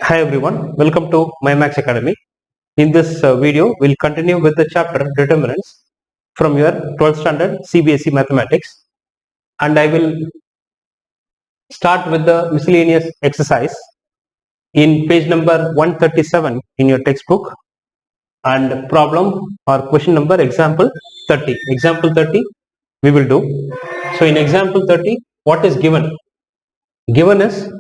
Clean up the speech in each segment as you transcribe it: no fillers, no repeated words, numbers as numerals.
Hi everyone, welcome to MyMax Academy. In this video, we'll continue with the chapter Determinants from your 12th standard CBSE Mathematics, and I will start with the miscellaneous exercise in page number 137 in your textbook, and problem or question number example 30. Example 30 we will do. So in example 30, what is given? Given is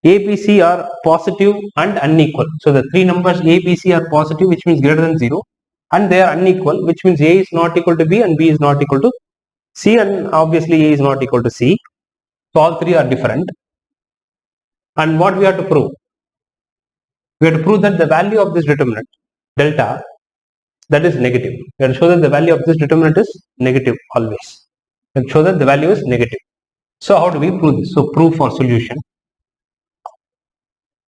A, B, C are positive and unequal. So the three numbers A, B, C are positive, which means greater than 0, and they are unequal, which means A is not equal to B and B is not equal to C, and obviously A is not equal to C. So all three are different. And what we have to prove? We have to prove that the value of this determinant, delta, that is negative. We have to show that the value of this determinant is negative always. We have to show that the value is negative. So how do we prove this? So prove for solution.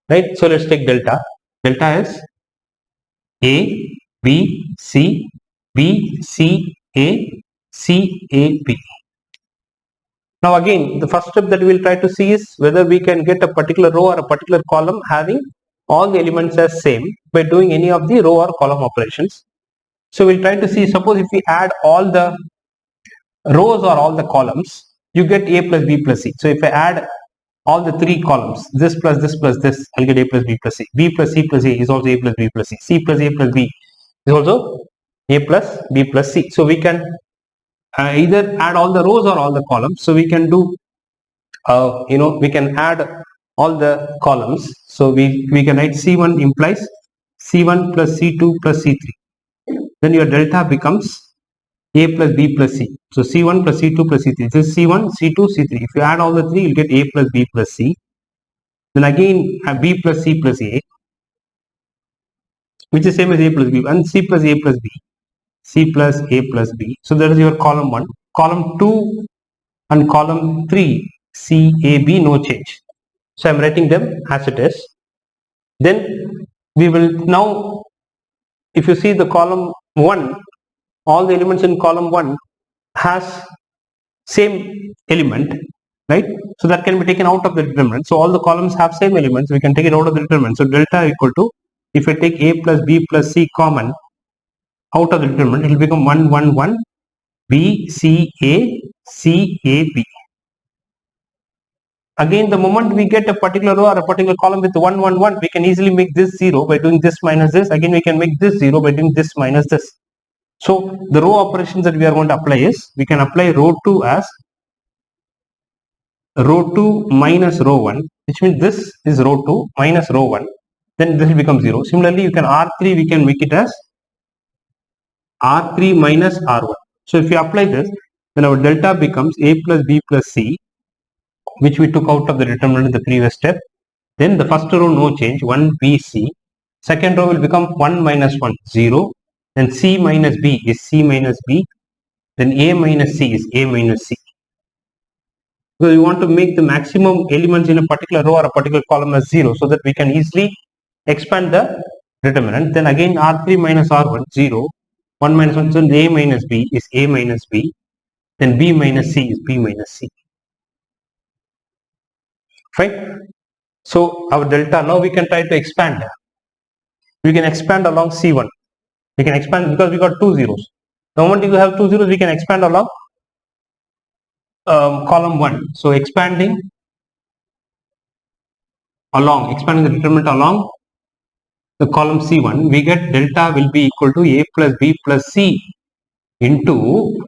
Right? So let's take delta. Delta is A, B, C, B, C, A, C, A, B. Now again, the first step that we will try to see is whether we can get a particular row or a particular column having all the elements as same by doing any of the row or column operations. So we'll try to see, suppose if we add all the rows or all the columns, you get A plus B plus C. So if I add all the three columns, this plus this plus this, I'll get A plus B plus C. B plus C plus A is also A plus B plus C. C plus A plus B is also A plus B plus C. So we can either add all the rows or all the columns. So we can do, we can add all the columns. So we can write C1 implies C1 plus C2 plus C3. Then your delta becomes A plus B plus C. So C1 plus C2 plus C3. This is C1, C2, C3. If you add all the three, you'll get A plus B plus C. Then again B plus C plus A, which is same as A plus B, and C plus A plus B. C plus A plus B. So that is your column 1. Column 2 and column 3, C, A, B, no change. So I am writing them as it is. Then we will now, if you see the column 1, all the elements in column 1 has same element, right? So that can be taken out of the determinant. So all the columns have same elements, we can take it out of the determinant. So delta equal to, if I take A plus B plus C common out of the determinant, it will become 1, 1, 1, B, C, A, C, A, B. Again, the moment we get a particular row or a particular column with 1, 1, 1, we can easily make this 0 by doing this minus this. Again, we can make this 0 by doing this minus this. So the row operations that we are going to apply is, we can apply row 2 as row 2 minus row 1, which means this is row 2 minus row 1. Then this will become 0. Similarly, you can R3, we can make it as R3 minus R1. So if you apply this, then our delta becomes A plus B plus C, which we took out of the determinant in the previous step. Then the first row no change, 1 B C. Second row will become 1 minus 1, 0. Then C minus B is C minus B. Then A minus C is A minus C. So you want to make the maximum elements in a particular row or a particular column as 0, so that we can easily expand the determinant. Then again R3 minus R1, 0. 1 minus 1, so A minus B is A minus B. Then B minus C is B minus C. Fine. So our delta, now we can try to expand. We can expand along C1. We can expand because we got two zeros. The moment you have two zeros, we can expand along column 1. So expanding the determinant along the column C1, we get delta will be equal to A plus B plus C into,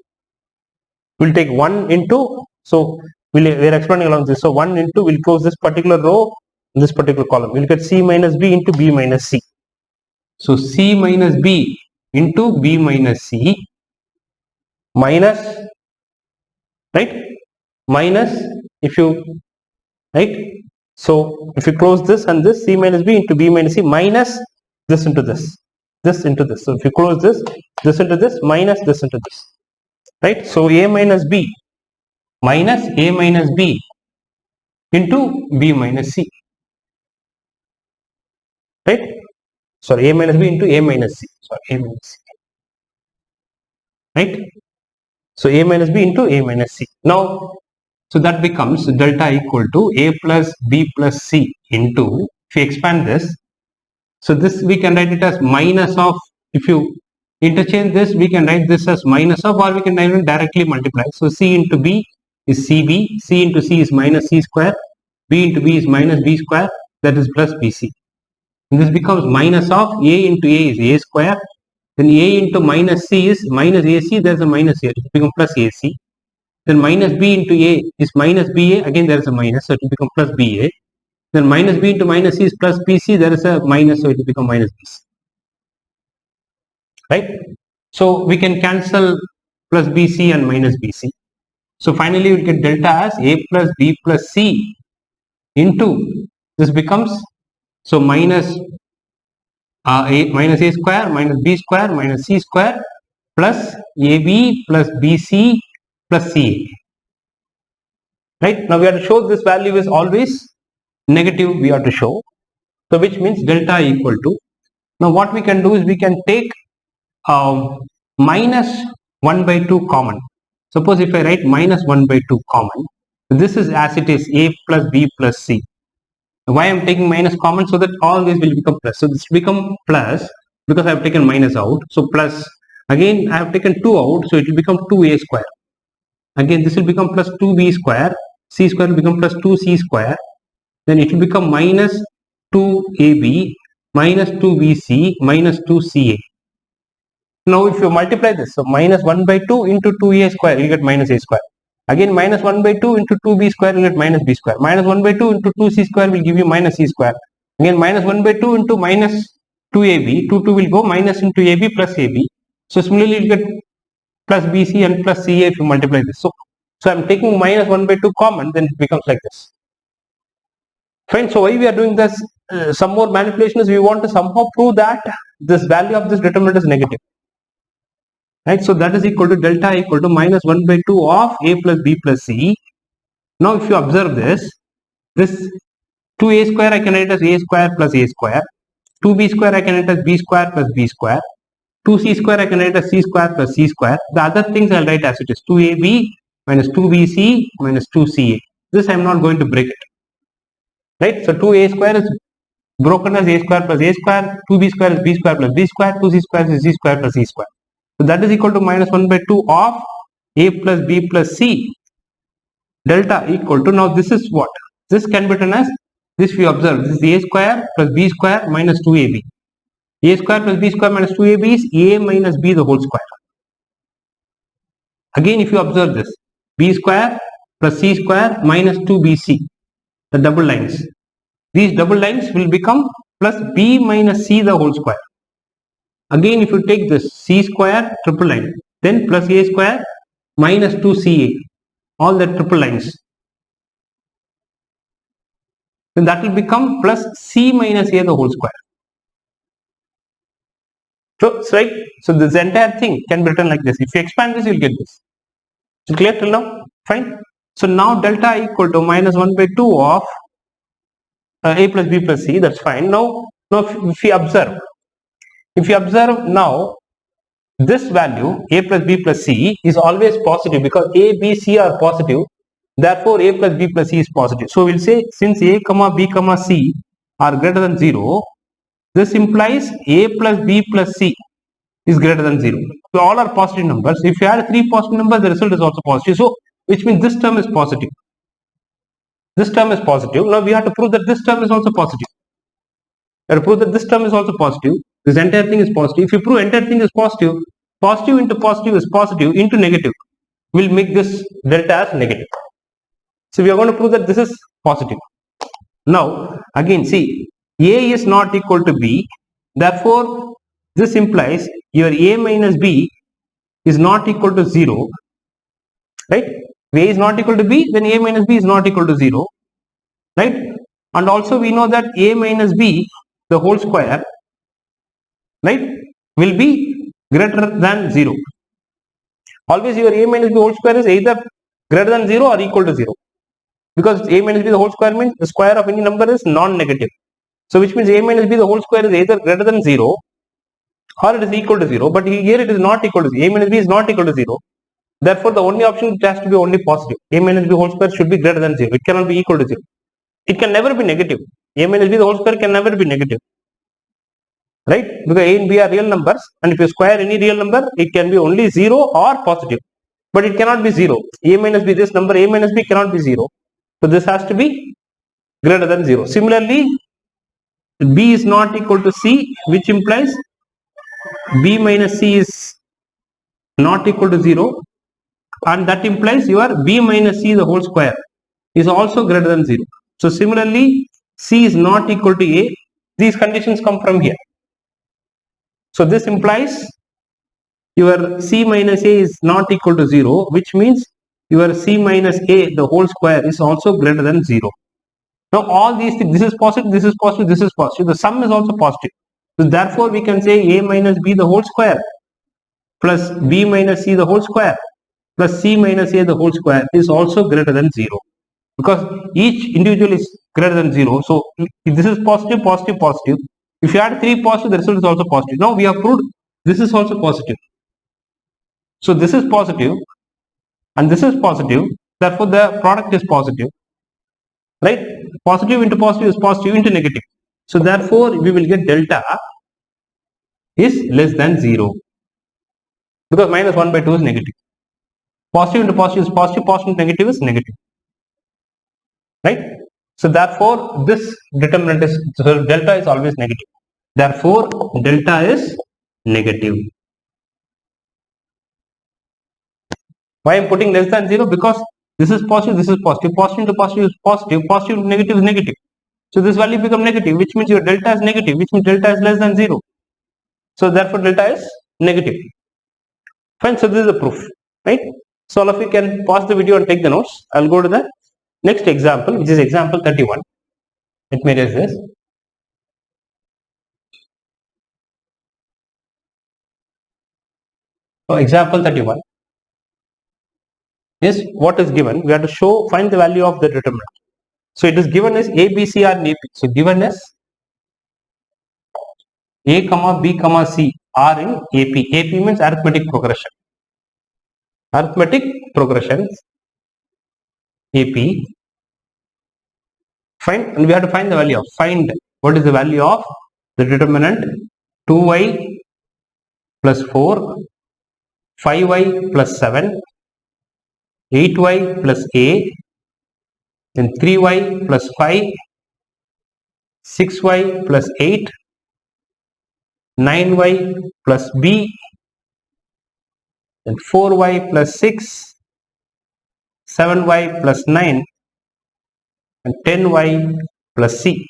we'll take 1 into, so we're expanding along this. So 1 into, we'll close this particular row, this particular column. We'll get C minus B into B minus C. So C minus B into B minus C minus, right? Minus, if you, right? So if you close this and this, C minus B into B minus C minus this into this into this. So if you close this into this, minus this into this, right? So A minus B minus A minus B into B minus C, right? Sorry, A minus B into A minus C, sorry, A minus C, right? So A minus B into A minus C. Now, so that becomes delta equal to A plus B plus C into if you expand this, so this we can write it as minus of, if you interchange this, we can write this as minus of, or we can even directly multiply. So C into B is CB, C into C is minus C square, B into B is minus B square, that is plus BC. And this becomes minus of A into A is A square, then A into minus C is minus AC, there is a minus here, it will become plus AC. Then minus B into A is minus BA, again there is a minus, so it will become plus BA. Then minus B into minus C is plus BC, there is a minus, so it will become minus BC. Right? So we can cancel plus BC and minus BC. So finally we get delta as A plus B plus C into, this becomes, so minus A square minus B square minus C square plus AB plus BC plus CA. Right? Now we have to show this value is always negative, we have to show. So which means delta equal to, now what we can do is we can take minus 1 by 2 common. Suppose if I write minus 1 by 2 common, this is as it is A plus B plus C. Why I am taking minus common? So that all these will become plus. So this will become plus because I have taken minus out. So plus, again I have taken 2 out, so it will become 2A square. Again this will become plus 2B square, C square will become plus 2C square. Then it will become minus 2AB minus 2BC minus 2CA. Now if you multiply this, so minus 1 by 2 into 2A square, you get minus A square. Again minus 1 by 2 into 2B square, you get minus B square. Minus 1 by 2 into 2C square will give you minus C square. Again minus 1 by 2 into minus 2AB, 2 will go minus into AB plus AB. So similarly you get plus BC and plus CA if you multiply this. So I am taking minus 1 by 2 common, then it becomes like this. Fine, so why we are doing this, some more manipulation is we want to somehow prove that this value of this determinant is negative. Right, so that is equal to delta equal to minus 1 by 2 of A plus B plus C. Now if you observe this 2A square I can write as A square plus A square, 2B square I can write as B square plus B square, 2C square I can write as C square plus C square. The other things I will write as it is 2AB minus 2BC minus 2CA. This I am not going to break it. Right, so 2A square is broken as A square plus A square, 2B square is B square plus B square, 2C square is C square plus C square. So that is equal to minus 1 by 2 of A plus B plus C, delta equal to, now this is what? This can be written as, this we observe, this is A square plus B square minus 2AB. A square plus B square minus 2AB is A minus B the whole square. Again if you observe this, B square plus C square minus 2BC, the double lines. These double lines will become plus B minus C the whole square. Again if you take this C square triple line, then plus A square minus 2CA, all the triple lines, then that will become plus C minus A the whole square. So, right, so this entire thing can be written like this. If you expand this, you will get this. So clear till now? Fine. So now delta equal to minus 1 by 2 of A plus B plus C, that's fine. Now if we observe, now this value A plus B plus C is always positive because A, B, C are positive. Therefore A plus B plus C is positive. So we'll say since A comma B comma C are greater than 0, this implies A plus B plus C is greater than 0. So all are positive numbers. If you add 3 positive numbers, the result is also positive. So which means this term is positive. This term is positive. Now we have to prove that this term is also positive. We have to prove that this term is also positive. This entire thing is positive. If you prove entire thing is positive, positive into positive is positive into negative. We'll make this delta as negative. So we are going to prove that this is positive. Now again see, A is not equal to B. Therefore this implies your A minus B is not equal to 0. Right? If A is not equal to B, then A minus B is not equal to 0. Right? And also we know that A minus B the whole square, right, will be greater than 0. Always your A minus B whole square is either greater than 0 or equal to 0. Because A minus B the whole square means the square of any number is non-negative. So which means A minus B the whole square is either greater than 0 or it is equal to 0. But here it is not equal to 0. A minus B is not equal to 0. Therefore the only option it has to be only positive. A minus B whole square should be greater than 0. It cannot be equal to 0. It can never be negative. A minus B the whole square can never be negative, right? Because A and B are real numbers, and if you square any real number, it can be only 0 or positive, but it cannot be 0. A minus B, this number A minus B cannot be 0. So this has to be greater than 0. Similarly, B is not equal to C, which implies B minus C is not equal to 0, and that implies your B minus C the whole square is also greater than 0. So similarly, C is not equal to A. These conditions come from here. So this implies your C minus A is not equal to 0, which means your C minus A the whole square is also greater than 0. Now all these things, this is positive, this is positive, this is positive. The sum is also positive. So therefore we can say A minus B the whole square plus B minus C the whole square plus C minus A the whole square is also greater than 0. Because each individual is greater than 0. So if this is positive, positive, positive. If you add 3 positive, the result is also positive. Now we have proved this is also positive. So this is positive and this is positive. Therefore the product is positive. Right? Positive into positive is positive into negative. So therefore we will get delta is less than 0. Because minus 1 by 2 is negative. Positive into positive is positive, positive into negative is negative. Right? So therefore this determinant is, so delta is always negative. Therefore delta is negative. Why I am putting less than 0? Because this is positive, this is positive, positive into positive is positive, positive into negative is negative. So this value becomes negative, which means your delta is negative, which means delta is less than 0. So therefore delta is negative. Fine, so this is the proof, right? So all of you can pause the video and take the notes. I will go to the next example, which is example 31. Let me erase this. So example 31 is what is given. We have to find the value of the determinant. So it is given as A, B, C are in AP. So given as A, B, C are in AP. AP means arithmetic progression. Arithmetic progressions, AP. Find, and we have to find the value of. Find what is the value of the determinant 2y plus 4, 5y plus 7, 8y plus a, then 3y plus 5, 6y plus 8, 9y plus b, then 4y plus 6, 7y plus 9, and 10y plus c.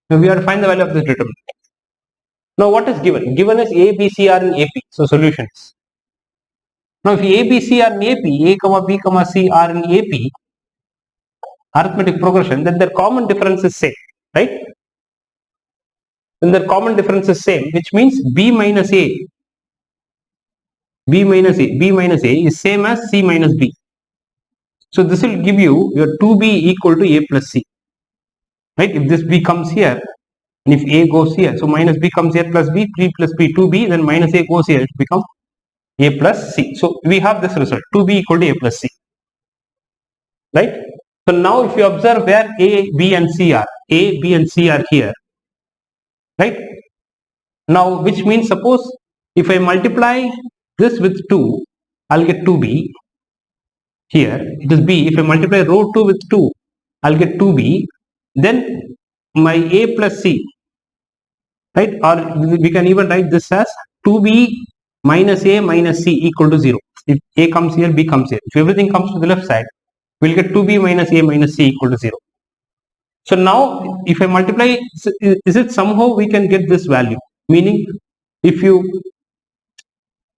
Now we have to find the value of this determinant. Now what is given? Given is A, B, C are in AP. So solutions. Now if A, B, C are in AP, A, B, C are in AP, arithmetic progression, then their common difference is same, right? Then their common difference is same, which means B minus A is same as C minus B. So this will give you your 2B equal to A plus C, right? If this B comes here, and if A goes here, so minus B comes here plus B, 3 plus B, 2B, then minus A goes here, it becomes A plus C. So we have this result, 2B equal to A plus C, right? So now if you observe where A, B and C are, A, B and C are here, right? Now which means suppose if I multiply this with 2, I'll get 2B. Here it is B. If I multiply row 2 with 2, I'll get 2B. Then my A plus C, right? Or we can even write this as 2B minus A minus C equal to 0. If A comes here, B comes here. If everything comes to the left side, we'll get 2B minus A minus C equal to 0. So now if I multiply, is it somehow we can get this value? Meaning if you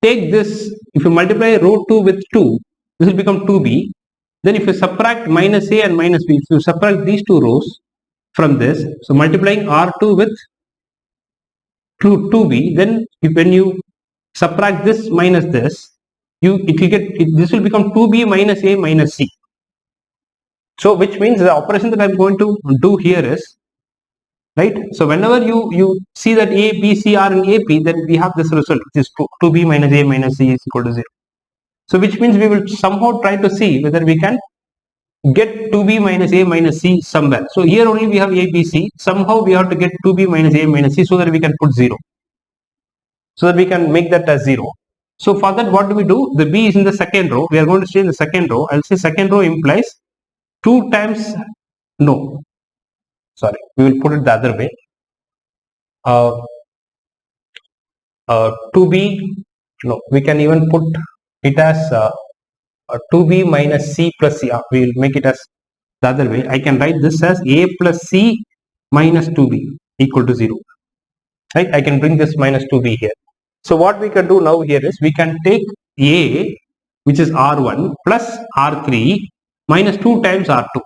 take this, if you multiply row 2 with 2, this will become 2B. Then if you subtract minus A and minus B, if you subtract these two rows from this, so multiplying R2 with 2B, then when you subtract this minus this, this will become 2B minus A minus C. So which means the operation that I'm going to do here is, right? So whenever you see that A, B, C are in AP, then we have this result, which is 2B minus A minus C is equal to 0. So which means we will somehow try to see whether we can get 2b minus a minus c somewhere. So here only we have a, b, c. Somehow we have to get 2b minus a minus c so that we can put 0. So that we can make that as 0. So for that, what do we do? The b is in the second row. We are going to stay in the second row. I'll say second row implies 2 times, no, sorry, we will put it the other way. 2b, no, we can even put it as 2b minus c plus c. We will make it as the other way. I can write this as a plus c minus 2b equal to 0. Right? I can bring this minus 2b here. So what we can do now here is we can take a, which is r1 plus r3 minus 2 times r2.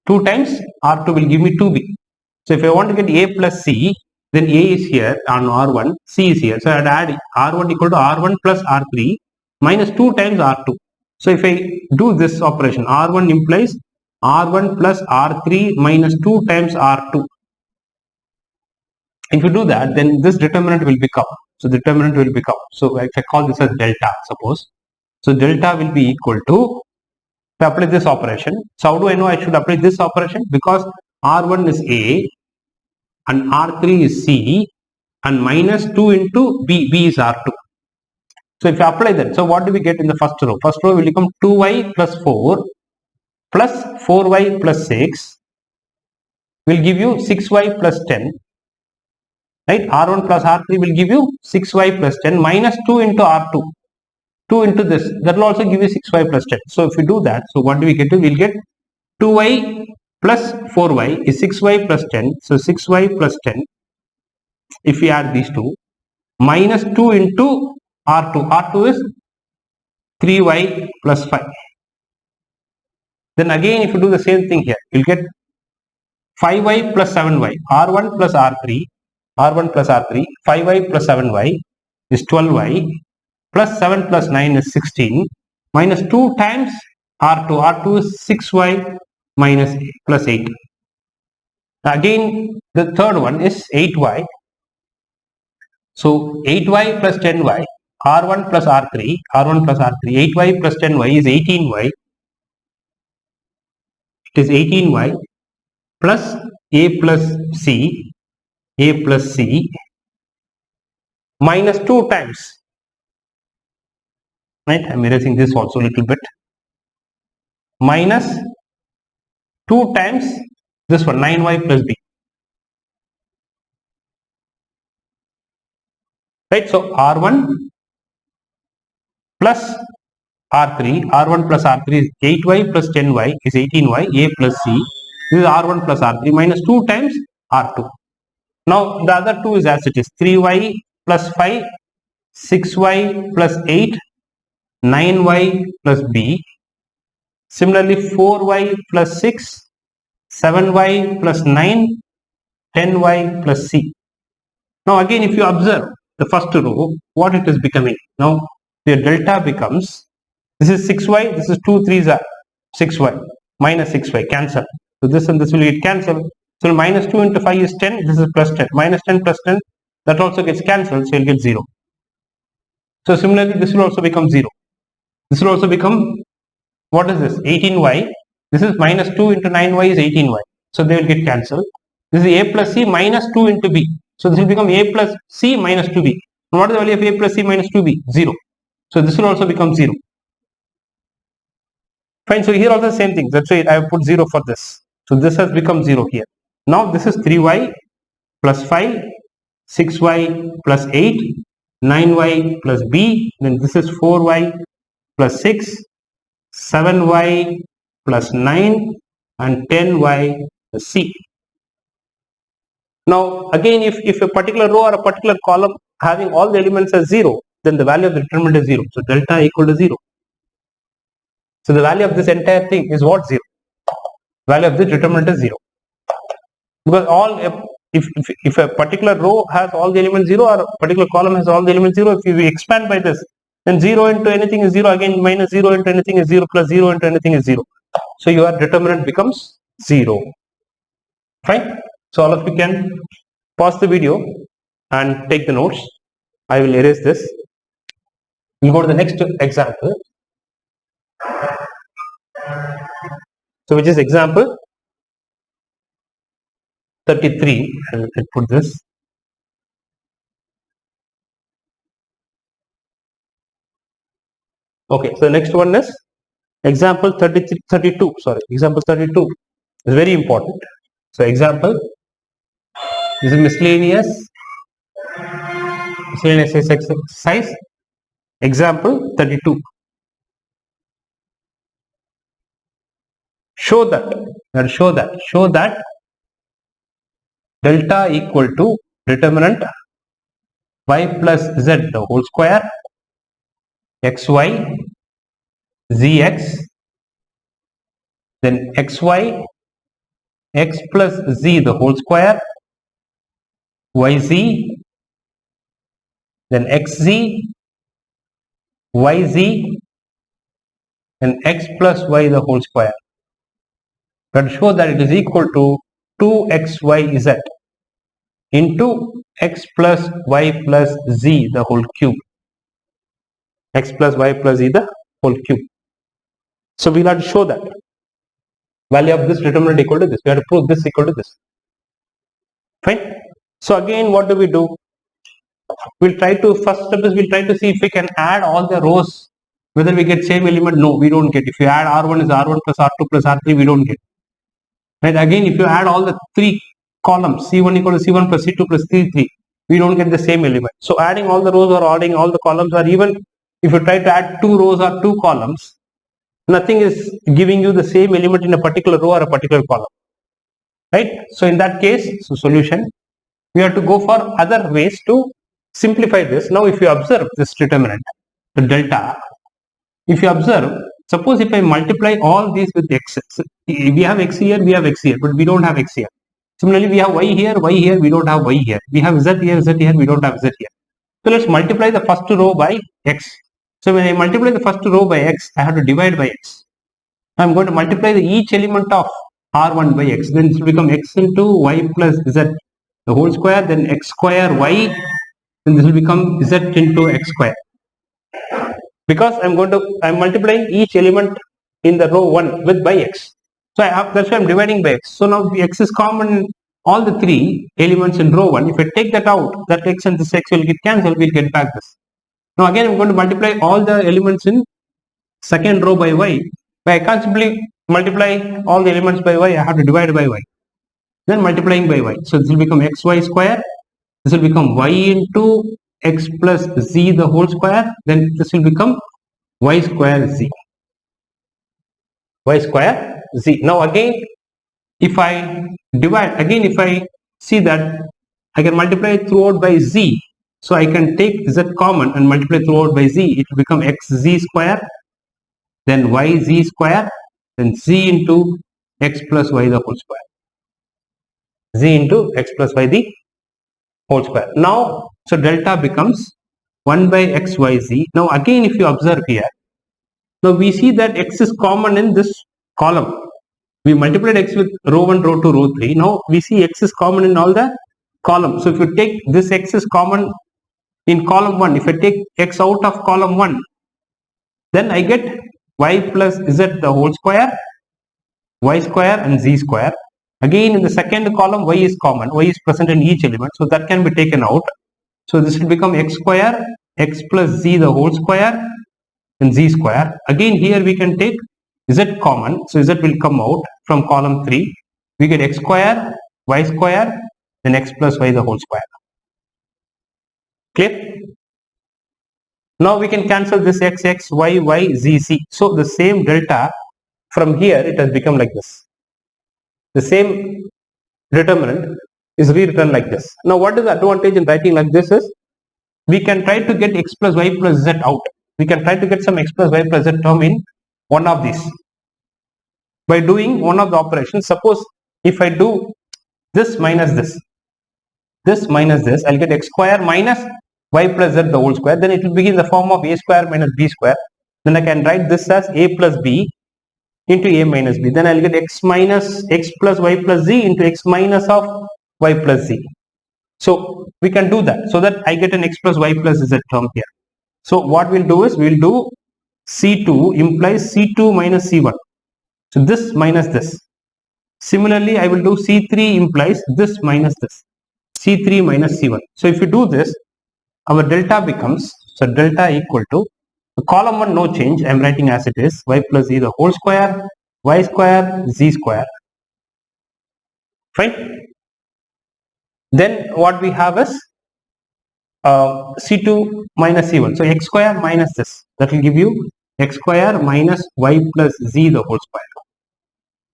2 times r2 will give me 2b. So if I want to get a plus c, then a is here on r1, c is here. So I add r1 equal to r1 plus r3 minus 2 times r2. So if I do this operation, r1 implies r1 plus r3 minus 2 times r2. If you do that, then this determinant will become, so determinant will become, so if I call this as delta, suppose, so delta will be equal to apply this operation. So how do I know I should apply this operation? Because r1 is a and r3 is c and minus 2 into b, b is r2. So if you apply that, so what do we get in the first row? First row will become 2y plus 4 plus 4y plus 6 will give you 6y plus 10. Right? R1 plus R3 will give you 6y plus 10 minus 2 into R2. 2 into this, that will also give you 6y plus 10. So if we do that, so what do we get to? We'll get 2y plus 4y is 6y plus 10. So 6y plus 10, if we add these two, minus 2 into R2. R2 is 3y plus 5. Then again, if you do the same thing here, you'll get 5y plus 7y. R1 plus R3. R1 plus R3, 5y plus 7y is 12y, plus 7 plus 9 is 16, minus 2 times R2. R2 is 6y minus plus 8. Again, the third one is 8y. So 8y plus 10y, R1 plus R3, R1 plus R3, 8y plus 10y is 18y. It is 18y plus a plus c. A plus c minus 2 times, right? I am erasing this also a little bit, minus 2 times this one, 9y plus b, right? So r1 plus r3, r1 plus r3 is 8y plus 10y is 18y, a plus c. This is r1 plus r3 minus 2 times r2. Now the other two is as it is, 3y plus 5, 6y plus 8, 9y plus b. Similarly 4y plus 6, 7y plus 9, 10y plus c. Now again, if you observe the first row, what it is becoming? Now your delta becomes, this is 6y, this is 2 3s are 6y, minus 6y, cancel. So this and this will get cancelled. So minus 2 into 5 is 10, this is plus 10, minus 10 plus 10, that also gets cancelled, so you'll get 0. So similarly, this will also become 0. This will also become, what is this? 18y. This is minus 2 into 9y is 18y. So they will get cancelled. This is a plus c minus 2 into b. So this will become a plus c minus 2b. And what is the value of a plus c minus 2b? 0. So this will also become 0. Fine. So here also the same thing. That's why I have put 0 for this. So this has become 0 here. Now this is 3y plus 5, 6y plus 8, 9y plus b. Then this is 4y plus 6, 7y plus 9 and 10y plus c. Now again, if a particular row or a particular column having all the elements as 0, then the value of the determinant is 0. So delta equal to 0. So the value of this entire thing is what? 0. Value of this determinant is 0. Because all, if a particular row has all the elements 0 or a particular column has all the elements 0, if you expand by this, then 0 into anything is 0, again minus 0 into anything is 0, plus 0 into anything is 0. So your determinant becomes 0. Fine. So all of you can pause the video and take the notes. I will erase this. We'll go to the next example. So which is example 33. I'll put this. Okay, so the next one is example 33, 32. Sorry, example 32 is very important. So example, this is miscellaneous exercise. Example 32. Show that delta equal to determinant y plus z the whole square, xy, zx, then xy, x plus z the whole square, yz, then xz, yz, and x plus y the whole square. But show that it is equal to 2xyz into x plus y plus z the whole cube. X plus y plus z the whole cube. So we'll have to show that value of this determinant equal to this. We have to prove this equal to this. Fine. So again, what do? We'll try to, first step is we'll try to see if we can add all the rows, whether we get same element. No, we don't get. If you add R1 is R1 plus R2 plus R3, we don't get. Right. Again, if you add all the three columns, C1 equal to C1 plus C2 plus C3, we don't get the same element. So adding all the rows or adding all the columns, or even if you try to add two rows or two columns, nothing is giving you the same element in a particular row or a particular column. Right. So in that case, so solution, we have to go for other ways to simplify this. Now if you observe this determinant, the delta, if you observe, suppose if I multiply all these with x, we have x here, but we don't have x here. Similarly, we have y here, we don't have y here. We have z here, we don't have z here. So let's multiply the first row by x. So when I multiply the first row by x, I have to divide by x. I'm going to multiply each element of R1 by x. Then it will become x into y plus z the whole square, then x square y, then this will become z into x square. Because I'm multiplying each element in the row 1 with by x. So that's why I'm dividing by x. So now x is common in all the three elements in row 1. If I take that out, that x and this x will get cancelled, we'll get back this. Now again, I'm going to multiply all the elements in second row by y. But I can't simply multiply all the elements by y, I have to divide by y. Then multiplying by y. So this will become xy square. This will become y into x plus z the whole square. Then this will become y square z. Y square z. Now again, if I divide, again if I see that I can multiply throughout by z. So I can take z common and multiply throughout by z. It will become xz square, then yz square, then z into x plus y the whole square. Z into x plus y the whole square. Now, so delta becomes 1 by xyz. Now again, if you observe here, now we see that x is common in this column. We multiplied x with row 1, row 2, row 3. Now we see x is common in all the columns. So if you take this x is common in column 1, if I take x out of column 1, then I get y plus z the whole square, y square and z square. Again in the second column, y is common, y is present in each element, so that can be taken out. So this will become x square, x plus z the whole square and z square. Again here we can take z common, so z will come out from column 3. We get x square, y square, then x plus y the whole square. Clear? Now we can cancel this x, x, y, y, z, z. So the same delta from here it has become like this. The same determinant is rewritten like this. Now what is the advantage in writing like this is, we can try to get x plus y plus z out. We can try to get some x plus y plus z term in one of these. By doing one of the operations, suppose if I do this minus this minus this, I'll get x square minus y plus z the whole square. Then it will be in the form of a square minus b square. Then I can write this as a plus b into a minus b. Then I'll get x minus x plus y plus z into x minus of y plus z. So we can do that, so that I get an x plus y plus z term here. So what we'll do is, we'll do C2 implies C2 minus C1. So this minus this. Similarly, I will do C3 implies this minus this. C3 minus C1. So if you do this, our delta becomes, so delta equal to, column 1 no change, I am writing as it is, y plus z the whole square, y square, z square. Fine. Then what we have is C2 minus C1. So x square minus this. That will give you x square minus y plus z the whole square.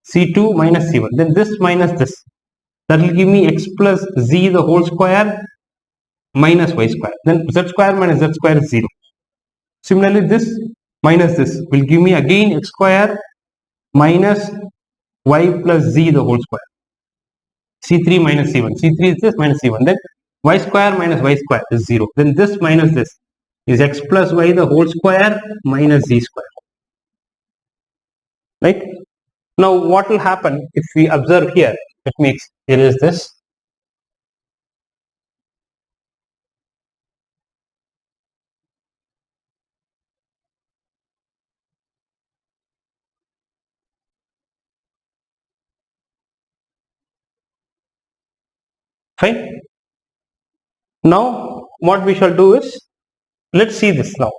C2 minus C1. Then this minus this. That will give me x plus z the whole square minus y square. Then z square minus z square is 0. Similarly, this minus this will give me again x square minus y plus z the whole square. C3 minus C1. C3 is this minus C1. Then y square minus y square is 0. Then this minus this is x plus y the whole square minus z square. Right? Now what will happen if we observe here? Let me erase this. Fine. Now what we shall do is, let's see this now.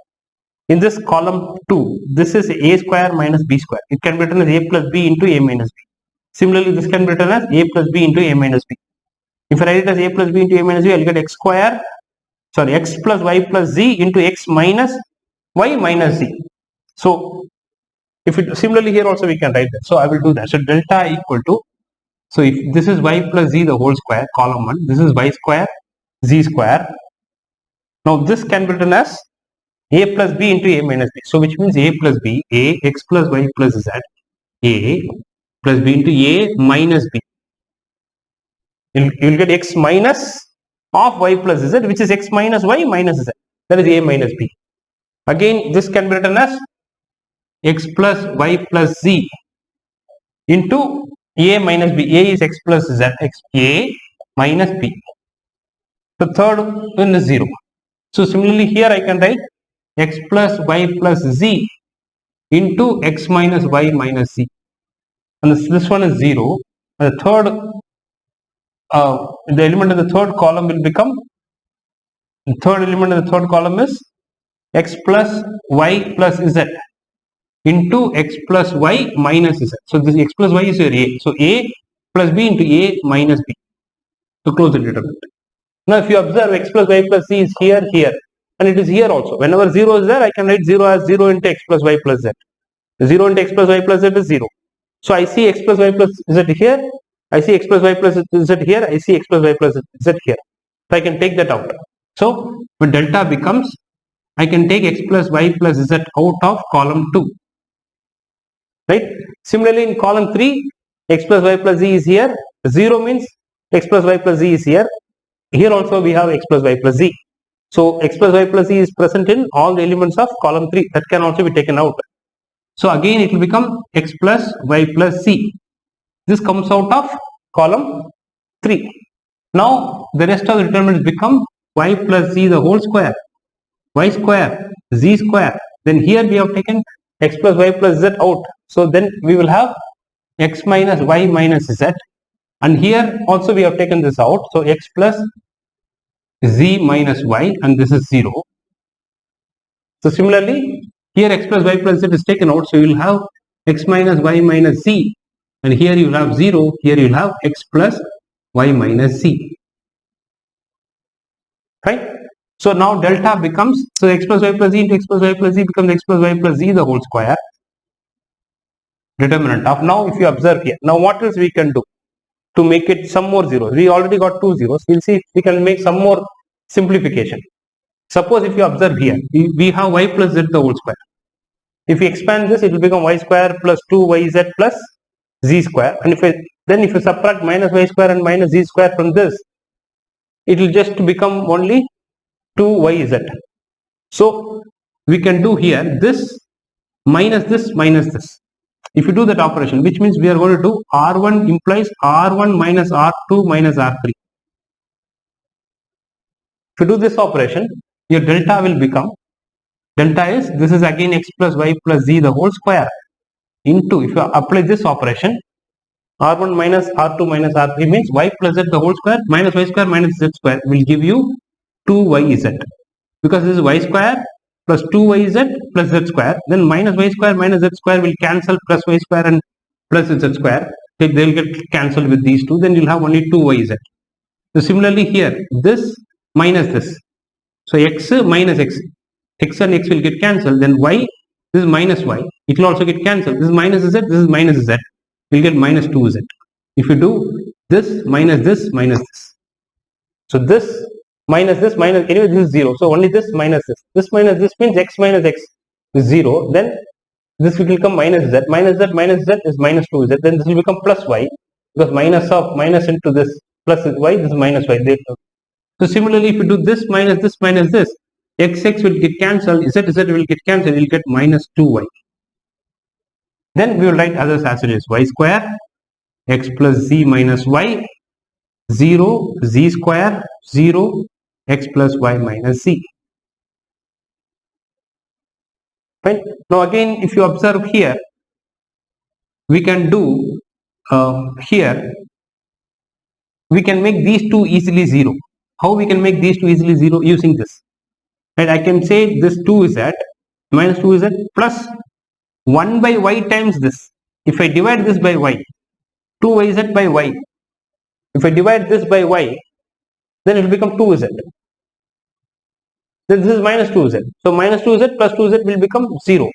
In this column 2, this is a square minus b square. It can be written as a plus b into a minus b. Similarly, this can be written as a plus b into a minus b. If I write it as a plus b into a minus b, I will get x square, sorry, x plus y plus z into x minus y minus z. So if it similarly here also we can write that. So I will do that. So delta equal to, so if this is y plus z the whole square, column 1, this is y square, z square. Now this can be written as a plus b into a minus b. So which means a plus b, a x plus y plus z, a plus b into a minus b. You will get x minus of y plus z, which is x minus y minus z. That is a minus b. Again, this can be written as x plus y plus z into a minus b. A is x plus z, x a minus b. The third one is 0. So similarly here I can write x plus y plus z into x minus y minus z. And this one is 0. And the third, the element in the third column will become, the third element in the third column is x plus y plus z into x plus y minus z. So this x plus y is your a. So a plus b into a minus b to close the determinant. Now if you observe, x plus y plus z is here, here, and it is here also. Whenever 0 is there, I can write 0 as 0 into x plus y plus z. 0 into x plus y plus z is 0. So I see x plus y plus z here, I see x plus y plus z here, I see x plus y plus z here. So I can take that out. So when delta becomes, I can take x plus y plus z out of column 2. Right? Similarly in column 3, x plus y plus z is here. 0 means x plus y plus z is here. Here also we have x plus y plus z. So x plus y plus z is present in all the elements of column 3. That can also be taken out. So again it will become x plus y plus z. This comes out of column 3. Now the rest of the determinants become y plus z the whole square, y square, z square. Then here we have taken x plus y plus z out. So then we will have x minus y minus z. And here also we have taken this out. So x plus z minus y, and this is 0. So similarly here x plus y plus z is taken out. So you will have x minus y minus z. And here you will have 0. Here you will have x plus y minus z. Right? So now delta becomes, so x plus y plus z into x plus y plus z becomes x plus y plus z the whole square. Determinant of, now if you observe here, now what else we can do to make it some more zeros? We already got 2 zeros. We'll see if we can make some more simplification. Suppose if you observe here, we have y plus z the whole square. If we expand this, it will become y square plus 2yz plus z square. And if you subtract minus y square and minus z square from this, it will just become only 2yz. So we can do here this minus this minus this. If you do that operation, which means we are going to do R1 implies R1 minus R2 minus R3. If you do this operation, your delta will become, delta is, this is again x plus y plus z the whole square. into, if you apply this operation, r1 minus r2 minus r3 means y plus z the whole square minus y square minus z square will give you 2yz. Because this is y square plus 2yz plus z square, then minus y square minus z square will cancel, plus y square and plus z square, they will get cancelled with these two, then you'll have only 2yz. So similarly here, this minus this, so x minus x, x and x will get cancelled, then y, this is minus y, it will also get cancelled, this is minus z, this is minus z, we'll get minus 2z. If you do this minus this minus this, so this minus this minus, anyway this is 0, so only this minus this minus this means x minus x is 0, then this will become minus z minus z is minus 2z, then this will become plus y, because minus of minus into this plus y, this is minus y. So similarly, if you do this minus this minus this, x will get cancelled, z will get cancelled, you will get minus 2y. Then we will write others as it is, y square x plus z minus y, 0 z square 0 x plus y minus z. Fine. Now again, if you observe here, we can do here, we can make these two easily 0. How we can make these two easily 0? Using this. Right? I can say this 2z minus 2z plus 1 by y times this. If I divide this by y, 2yz by y. If I divide this by y, then it will become 2z. Then this is minus 2z. So minus 2z plus 2z will become 0.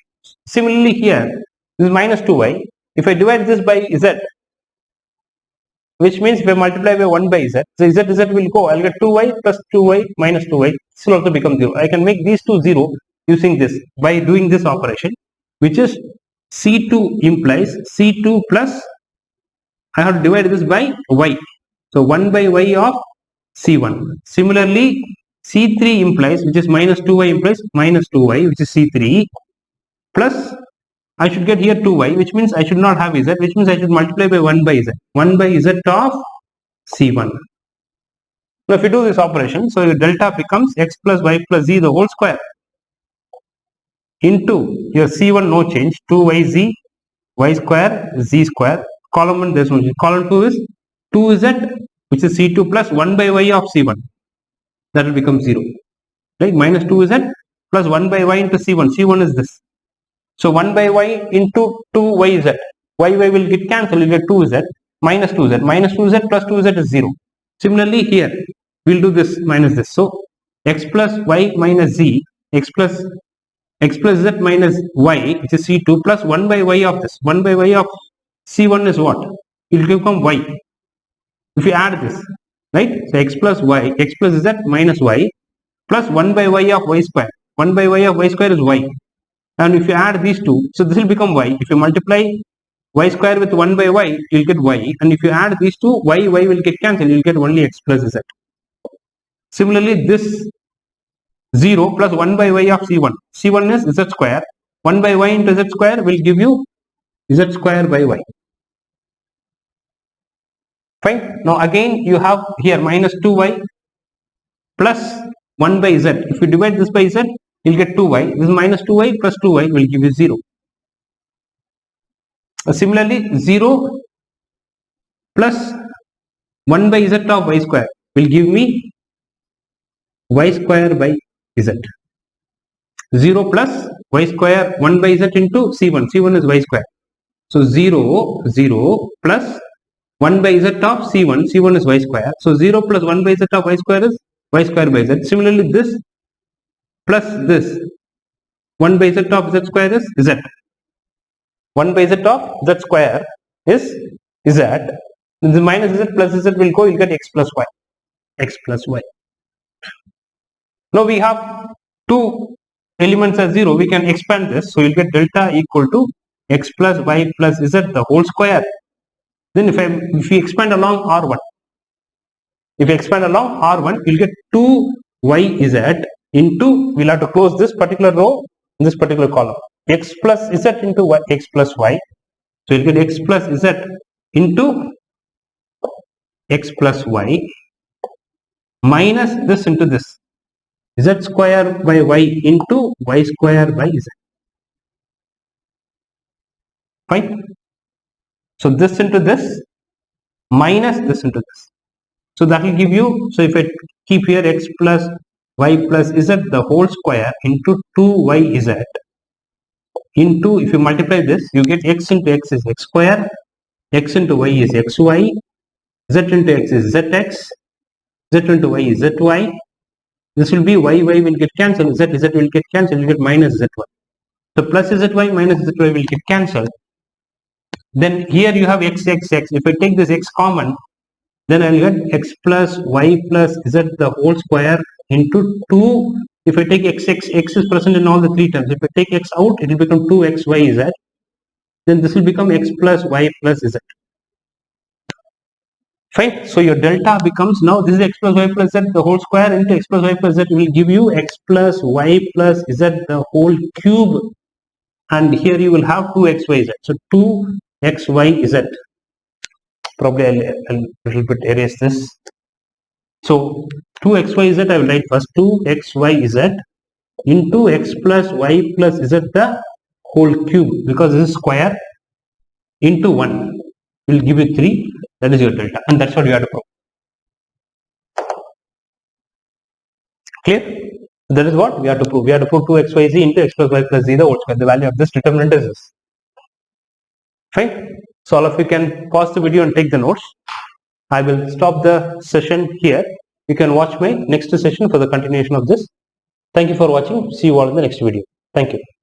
Similarly here, this is minus 2y. If I divide this by z, which means if I multiply by 1 by z, so z will go, I'll get 2y plus 2y minus 2y. This will also become 0. I can make these two 0 using this, by doing this operation, which is C2 implies C2 plus, I have to divide this by y. So 1 by y of C1. Similarly, C3 implies, which is minus 2y implies minus 2y, which is C3, plus I should get here 2y, which means I should not have z, which means I should multiply by 1 by z. 1 by z of C1. Now if you do this operation, so your delta becomes x plus y plus z the whole square into your C1 no change, 2yz, y square, z square. Column 1 there is no change. Column 2 is 2z, which is C2 plus 1 by y of C1. That will become 0. Right? Minus 2z plus 1 by y into C1. C1 is this. So 1 by y into 2yz. Y will get cancelled, you get 2z minus 2z. Minus 2z plus 2z is 0. Similarly here, we will do this minus this. So x plus y minus z, x plus z minus y, which is C2 plus 1 by y of this. 1 by y of C1 is what? It will become y. If you add this, right? So x plus y, x plus z minus y plus 1 by y of y square. 1 by y of y square is y. And if you add these two, so this will become y. If you multiply y square with 1 by y, you will get y. And if you add these two, y will get cancelled, you will get only x plus z. Similarly, this 0 plus 1 by y of C1. C1 is z square. 1 by y into z square will give you z square by y. Fine. Now again you have here minus 2y plus 1 by z. If you divide this by z, you will get 2y. This is minus 2y plus 2y will give you 0. Similarly, 0 plus 1 by z of y square will give me y square by z. 0 plus y square 1 by z into C1. C1 is y square. So 0 plus 1 by z of C1. C1 is y square. So 0 plus 1 by z of y square is y square by z. Similarly, this plus this 1 by z of z square is z. 1 by z of z square is z. The minus z plus z will go, you will get x plus y. X plus y. Now we have two elements as 0. We can expand this. So you will get delta equal to x plus y plus z the whole square. Then if we expand along R1, you will get 2yz into, we will have to close this particular row in this particular column. X plus z into y, x plus y. So you will get x plus z into x plus y minus this into this. Z square by y into y square by z. Fine. So this into this minus this into this. So that will give you, so if I keep here x plus y plus z the whole square into 2yz into, if you multiply this, you get x into x is x square, x into y is xy, z into x is zx, z into y is zy. This will be y will get cancelled, z will get cancelled, you get minus zy. So plus zy minus zy will get cancelled. Then here you have x. If I take this x common, then I will get x plus y plus z the whole square into 2. If I take x is present in all the three terms. If I take x out, it will become 2xyz. Then this will become x plus y plus z. Fine. So your delta becomes, now this is x plus y plus z the whole square into x plus y plus z will give you x plus y plus z the whole cube. And here you will have 2xyz. So 2xyz. Probably I'll a little bit erase this. So 2xyz I will write first 2xyz into x plus y plus z the whole cube, because this is square, into 1 will give you 3. That is your delta, and that's what you have to prove. Clear? That is what we have to prove. We have to prove 2xyz into x plus y plus z the whole square. The value of this determinant is this. Fine. So all of you can pause the video and take the notes. I will stop the session here. You can watch my next session for the continuation of this. Thank you for watching. See you all in the next video. Thank you.